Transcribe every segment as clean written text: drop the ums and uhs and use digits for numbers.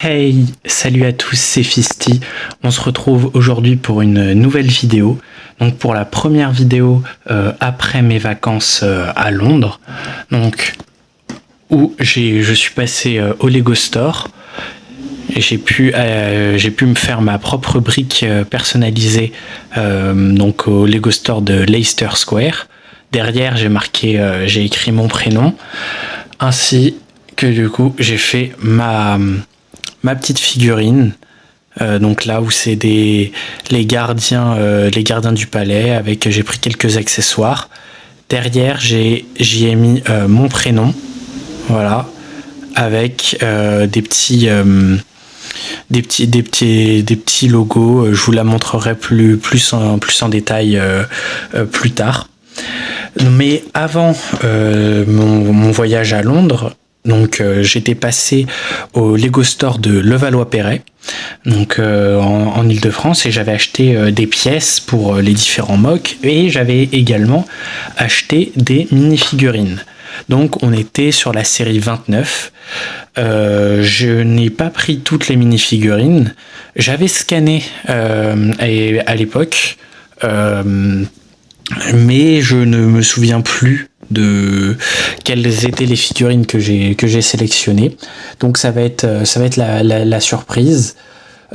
Hey, salut à tous, c'est Fisty. On se retrouve aujourd'hui pour une nouvelle vidéo. Donc pour la première vidéo après mes vacances à Londres, donc où je suis passé au Lego Store. Et j'ai pu me faire ma propre brique personnalisée donc au Lego Store de Leicester Square. Derrière, j'ai écrit mon prénom, ainsi que du coup j'ai fait ma petite figurine. Donc là où c'est les gardiens du palais, j'ai pris quelques accessoires. Derrière, j'y ai mis mon prénom, voilà, avec des petits logos. Je vous la montrerai plus en détail plus tard. Mais avant mon voyage à Londres, donc j'étais passé au Lego Store de Levallois-Perret, donc en Île-de-France, et j'avais acheté des pièces pour les différents MOC, et j'avais également acheté des mini-figurines. Donc on était sur la série 29. Je n'ai pas pris toutes les mini-figurines. J'avais scanné à l'époque, mais je ne me souviens plus de quelles étaient les figurines que j'ai sélectionnées. Donc ça va être la surprise.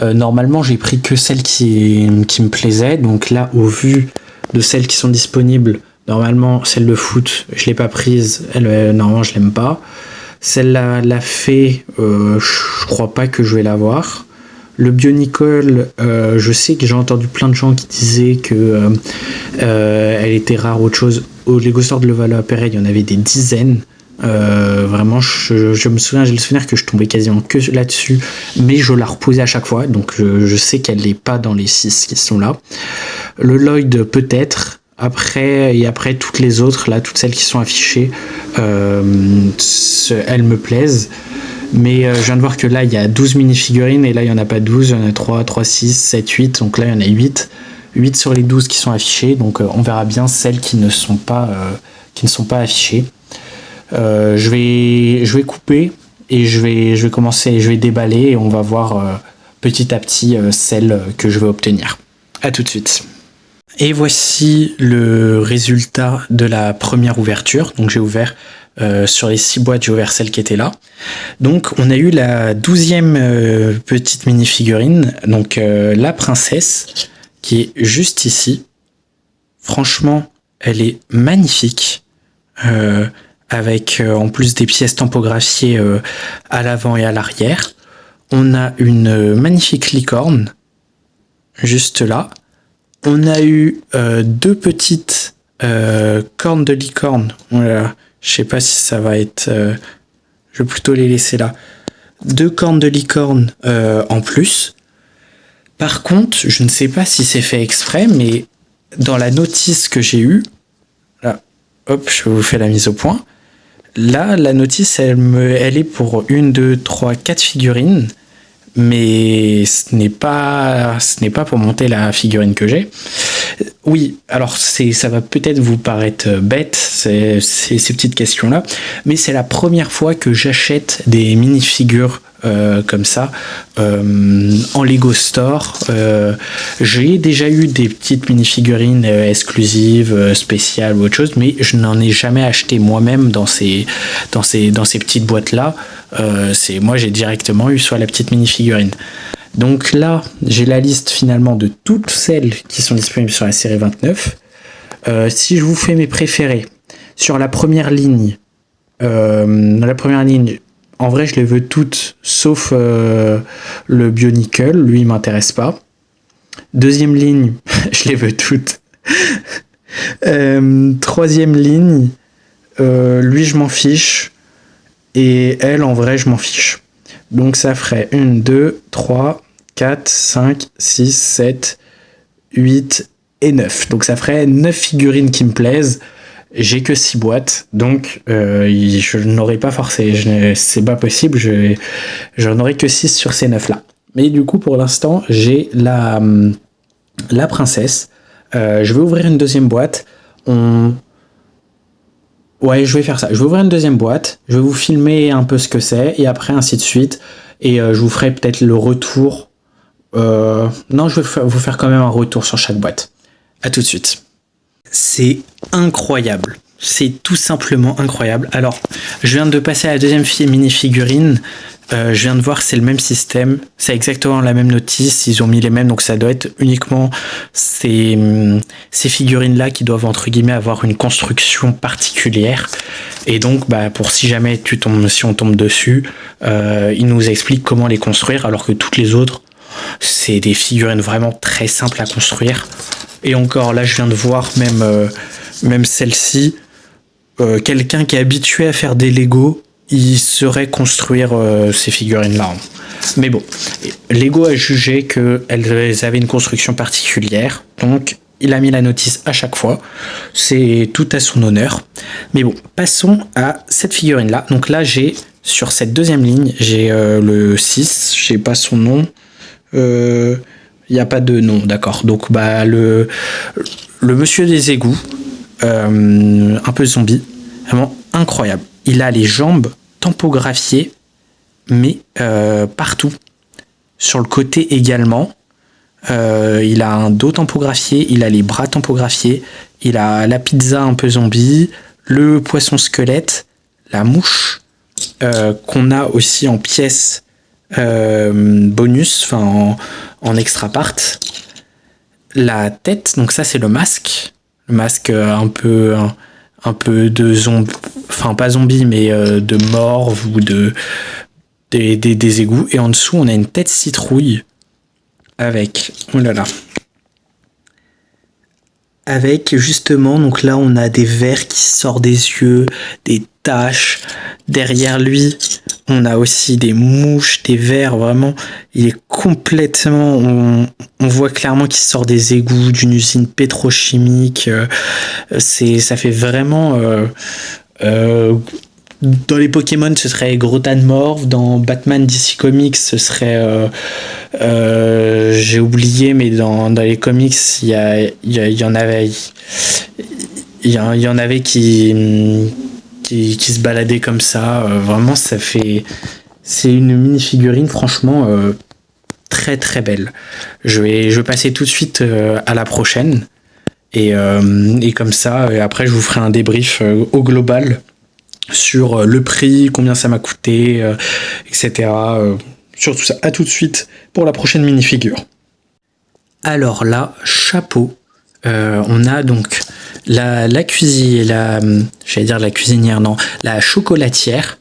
Normalement, j'ai pris que celles qui me plaisaient. Donc là, au vu de celles qui sont disponibles, normalement, celle de foot, je l'ai pas prise. Normalement, je l'aime pas. Celle-là, la fée, je crois pas que je vais l'avoir. Le Bionicle, je sais que j'ai entendu plein de gens qui disaient que elle était rare, autre chose. Au Lego Store de Levallois-Perret, il y en avait des dizaines. Vraiment, j'ai le souvenir que je tombais quasiment que là-dessus, mais je la reposais à chaque fois, donc je sais qu'elle n'est pas dans les 6 qui sont là. Le Lloyd, peut-être. Après toutes les autres, là, toutes celles qui sont affichées, elles me plaisent. Mais je viens de voir que là, il y a 12 mini-figurines, et là, il n'y en a pas 12, il y en a 3, 6, 7, 8, donc là, il y en a 8. 8 sur les 12 qui sont affichées, donc on verra bien celles qui ne sont pas affichées. Je vais couper, et je vais commencer, je vais déballer, et on va voir petit à petit celles que je vais obtenir. À tout de suite. Et voici le résultat de la première ouverture. Donc j'ai ouvert sur les 6 boîtes, j'ai ouvert celle qui était là. Donc on a eu la 12e petite mini-figurine, donc la princesse, qui est juste ici. Franchement, elle est magnifique, avec en plus des pièces tampographiées à l'avant et à l'arrière. On a une magnifique licorne, juste là. On a eu 2 petites cornes de licorne. Voilà. Je sais pas si ça va être... je vais plutôt les laisser là. 2 cornes de licorne en plus. Par contre, je ne sais pas si c'est fait exprès, mais dans la notice que j'ai eue, là, hop, je vous fais la mise au point. Là, la notice, elle est pour 1, 2, 3, 4 figurines. Mais ce n'est pas pour monter la figurine que j'ai. Oui, alors ça va peut-être vous paraître bête, ces petites questions-là, mais c'est la première fois que j'achète des mini-figures comme ça en Lego Store. J'ai déjà eu des petites mini-figurines exclusives, spéciales ou autre chose, mais je n'en ai jamais acheté moi-même dans ces petites boîtes-là. Moi, j'ai directement eu soit la petite mini-figurine. Donc là, j'ai la liste finalement de toutes celles qui sont disponibles sur la série 29. Si je vous fais mes préférés, sur la première ligne, en vrai, je les veux toutes, sauf le Bionicle, lui, il m'intéresse pas. Deuxième ligne, je les veux toutes. Troisième ligne, lui, je m'en fiche. Et elle, en vrai, je m'en fiche. Donc ça ferait 1, 2, 3, 4, 5, 6, 7, 8 et 9. Donc ça ferait 9 figurines qui me plaisent. J'ai que 6 boîtes, donc je n'aurais pas forcé. C'est pas possible, j'en aurais que 6 sur ces 9 là. Mais du coup, pour l'instant, j'ai la princesse. Je vais ouvrir une deuxième boîte. Ouais, je vais faire ça. Je vais ouvrir une deuxième boîte, je vais vous filmer un peu ce que c'est, et après ainsi de suite. et je vous ferai peut-être le retour. Non, je vais vous faire quand même un retour sur chaque boîte. À tout de suite. C'est incroyable. C'est tout simplement incroyable. Alors, je viens de passer à la deuxième mini-figurine. Je viens de voir, c'est le même système. C'est exactement la même notice. Ils ont mis les mêmes, donc ça doit être uniquement ces figurines-là qui doivent, entre guillemets, avoir une construction particulière. Et donc, pour si jamais si on tombe dessus, ils nous expliquent comment les construire, alors que toutes les autres, c'est des figurines vraiment très simples à construire. Et encore, là, je viens de voir même celle-ci. Quelqu'un qui est habitué à faire des Lego, il saurait construire ces figurines-là. Mais bon, Lego a jugé qu'elles avaient une construction particulière, donc il a mis la notice à chaque fois. C'est tout à son honneur. Mais bon, passons à cette figurine-là. Donc là, sur cette deuxième ligne, j'ai le 6, je sais pas son nom. Il n'y a pas de nom, d'accord. Donc le monsieur des égouts, un peu zombie, vraiment incroyable. Il a les jambes tampographiées, mais partout. Sur le côté également. Il a un dos tampographié, il a les bras tampographiés, il a la pizza un peu zombie, le poisson squelette, la mouche, qu'on a aussi en pièces bonus, enfin en extra part. La tête, donc ça c'est le masque un peu de zombie, enfin pas zombie mais de morve ou des égouts. Et en dessous on a une tête citrouille avec, oh là là, avec justement, donc là on a des vers qui sortent des yeux, des taches. Derrière lui on a aussi des mouches, des vers. Vraiment il est complètement, on voit clairement qu'il sort des égouts d'une usine pétrochimique. Ça fait vraiment dans les Pokémon ce serait Grotanmorph, dans Batman DC Comics ce serait j'ai oublié, mais dans les comics il y en avait qui se baladaient comme ça. Vraiment c'est une mini figurine franchement très très belle. Je vais passer tout de suite à la prochaine et comme ça, et après je vous ferai un débrief au global sur le prix, combien ça m'a coûté, etc. Sur tout ça. À tout de suite pour la prochaine mini-figure. Alors là, chapeau. On a donc la cuisinière, non, la chocolatière,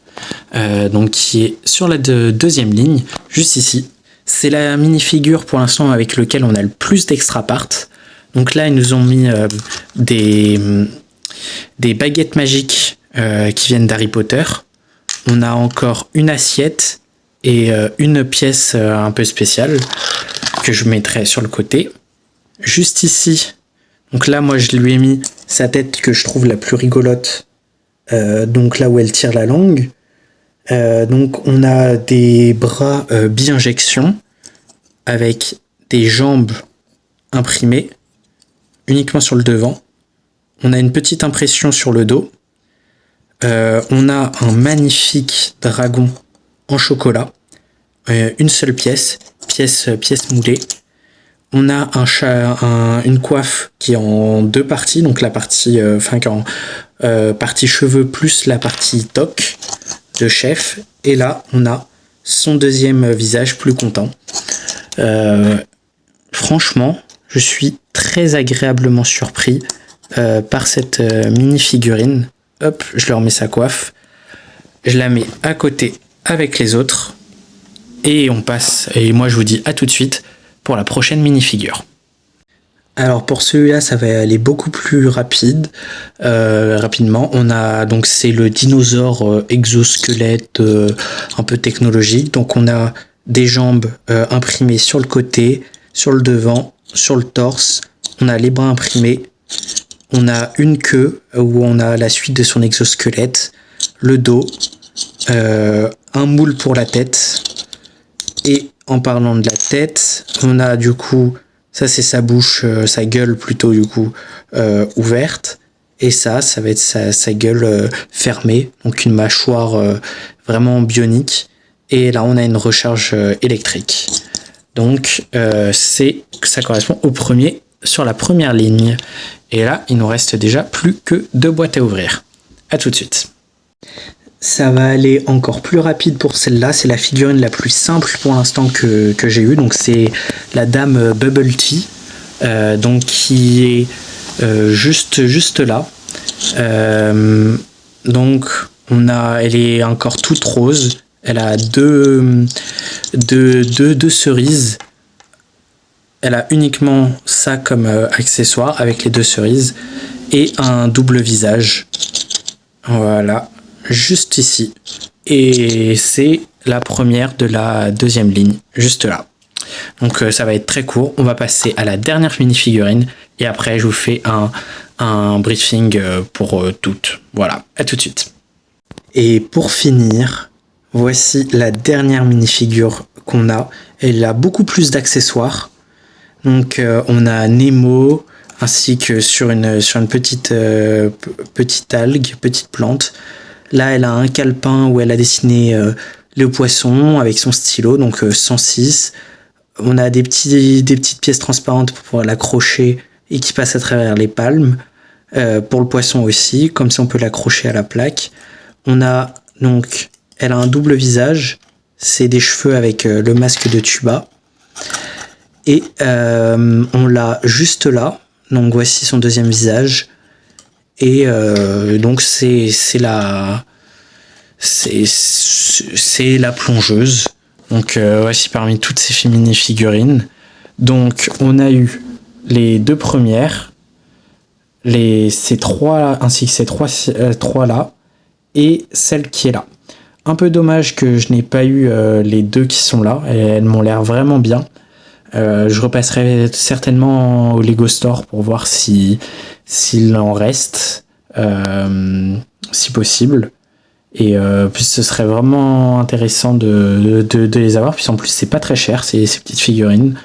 donc qui est sur la deuxième ligne, juste ici. C'est la mini-figure pour l'instant avec laquelle on a le plus d'extra parts. Donc là, ils nous ont mis des baguettes magiques qui viennent d'Harry Potter. On a encore une assiette et une pièce un peu spéciale que je mettrai sur le côté. Juste ici, donc là moi je lui ai mis sa tête que je trouve la plus rigolote, donc là où elle tire la langue. Donc on a des bras bi-injection avec des jambes imprimées uniquement sur le devant. On a une petite impression sur le dos. On a un magnifique dragon en chocolat, une seule pièce moulée. On a une coiffe qui est en deux parties, donc la partie partie cheveux plus la partie toque de chef. Et là on a son deuxième visage plus content. Franchement je suis très agréablement surpris par cette mini figurine. Hop, je leur mets sa coiffe, je la mets à côté avec les autres et on passe. Et moi je vous dis à tout de suite pour la prochaine mini-figure. Alors pour celui-là ça va aller beaucoup plus rapidement. On a donc c'est le dinosaure exosquelette un peu technologique. Donc on a des jambes imprimées sur le côté, sur le devant, sur le torse. On a les bras imprimés. On a une queue où on a la suite de son exosquelette, le dos, un moule pour la tête. Et en parlant de la tête, on a du coup, ça c'est sa bouche, sa gueule plutôt du coup, ouverte. Et ça va être sa gueule fermée, donc une mâchoire vraiment bionique. Et là, on a une recharge électrique. Donc, ça correspond au premier sur la première ligne. Et là, il nous reste déjà plus que 2 boîtes à ouvrir. À tout de suite. Ça va aller encore plus rapide pour celle-là. C'est la figurine la plus simple pour l'instant que j'ai eue. Donc, c'est la dame Bubble Tea. Donc, qui est juste là. Donc, elle est encore toute rose. Elle a deux cerises. Elle a uniquement ça comme accessoire avec les 2 cerises et un double visage. Voilà, juste ici. Et c'est la première de la deuxième ligne, juste là. Donc ça va être très court. On va passer à la dernière mini-figurine et après je vous fais un briefing pour toutes. Voilà, à tout de suite. Et pour finir, voici la dernière mini-figure qu'on a. Elle a beaucoup plus d'accessoires. Donc on a Nemo ainsi que sur une petite algue, petite plante. Là elle a un calepin où elle a dessiné le poisson avec son stylo, donc 106. On a des petites pièces transparentes pour l'accrocher et qui passent à travers les palmes. Pour le poisson aussi, comme ça on peut l'accrocher à la plaque. Elle a un double visage, c'est des cheveux avec le masque de tuba. Et on l'a juste là, donc voici son deuxième visage. Et donc c'est la plongeuse. Donc voici parmi toutes ces mini-figurines. Donc on a eu les 2 premières, ces 3 ainsi que ces 3 là, et celle qui est là. Un peu dommage que je n'ai pas eu les 2 qui sont là, elles m'ont l'air vraiment bien. Je repasserai certainement au Lego Store pour voir s'il en reste, si possible. Et puis ce serait vraiment intéressant de les avoir. Puis en plus c'est pas très cher ces petites figurines.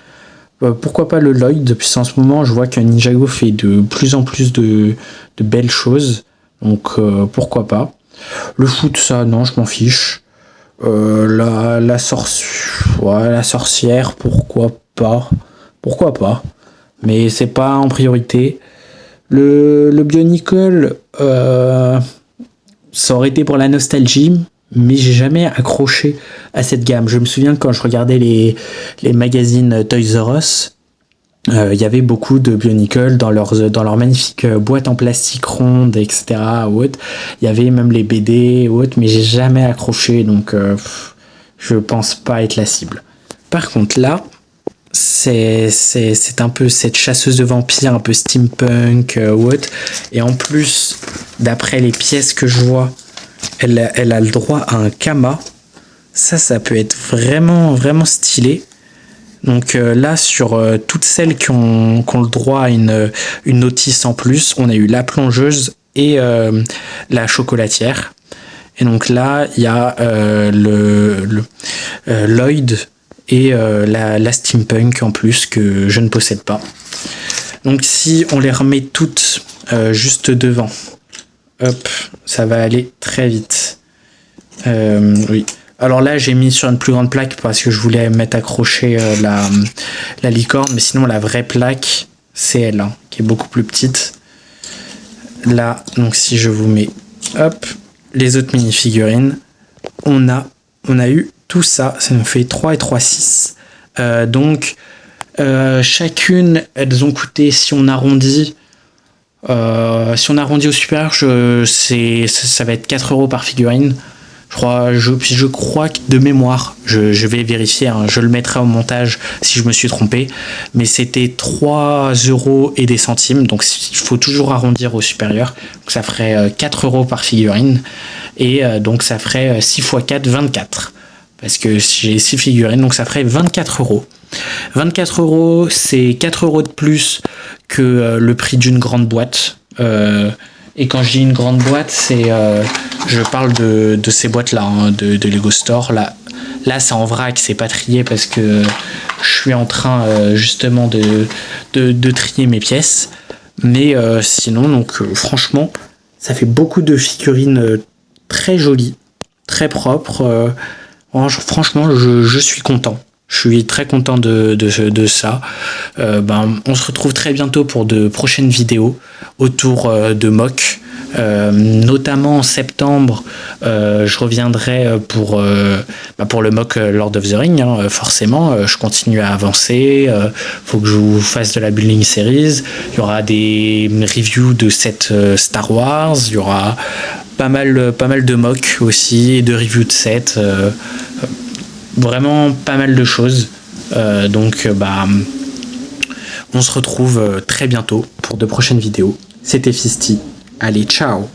Pourquoi pas le Lloyd? Puis en ce moment je vois que Ninjago fait de plus en plus de belles choses. Donc pourquoi pas. Le foot, ça non, je m'en fiche. La sorcière, pourquoi pas, mais c'est pas en priorité. Le Bionicle, ça aurait été pour la nostalgie, mais j'ai jamais accroché à cette gamme. Je me souviens quand je regardais les magazines Toys R Us, il y avait beaucoup de Bionicle dans leur magnifique boîte en plastique ronde, etc. Il y avait même les BD, mais j'ai jamais accroché, donc je pense pas être la cible. Par contre là, c'est un peu cette chasseuse de vampires, un peu steampunk, et en plus, d'après les pièces que je vois, elle a le droit à un kama. Ça peut être vraiment, vraiment stylé. Donc là, sur toutes celles qui ont le droit à une notice en plus, on a eu la plongeuse et la chocolatière. Et donc là, il y a Lloyd et la steampunk en plus que je ne possède pas. Donc si on les remet toutes juste devant, hop, ça va aller très vite. Oui. Alors là, j'ai mis sur une plus grande plaque parce que je voulais mettre accroché la licorne, mais sinon la vraie plaque, c'est elle, hein, qui est beaucoup plus petite. Là, donc si je vous mets, hop, les autres mini-figurines, on a eu tout ça, ça nous fait 3 et 3, 6. Donc, chacune, elles ont coûté, si on arrondit au supérieur, ça va être 4 € par figurine. Je crois que de mémoire, je vais vérifier, hein, je le mettrai au montage si je me suis trompé, mais c'était 3 € et des centimes, donc il faut toujours arrondir au supérieur, donc ça ferait 4 € par figurine, et donc ça ferait 6 x 4, 24, parce que j'ai 6 figurines, donc ça ferait 24 €. 24 €, c'est 4 € de plus que le prix d'une grande boîte. Et quand je dis une grande boîte, je parle de ces boîtes-là, hein, de Lego Store. Là, c'est en vrac, c'est pas trié parce que je suis en train justement de trier mes pièces. Mais sinon, donc franchement, ça fait beaucoup de figurines très jolies, très propres. Franchement, je suis content. Je suis très content de ça. On se retrouve très bientôt pour de prochaines vidéos autour de mock. Notamment en septembre, je reviendrai pour le mock Lord of the Ring. Forcément, je continue à avancer. Faut que je vous fasse de la building series. Il y aura des reviews de sets Star Wars. Il y aura pas mal de mock aussi, de reviews de sets. Vraiment pas mal de choses. On se retrouve très bientôt pour de prochaines vidéos. C'était Fisty. Allez, ciao!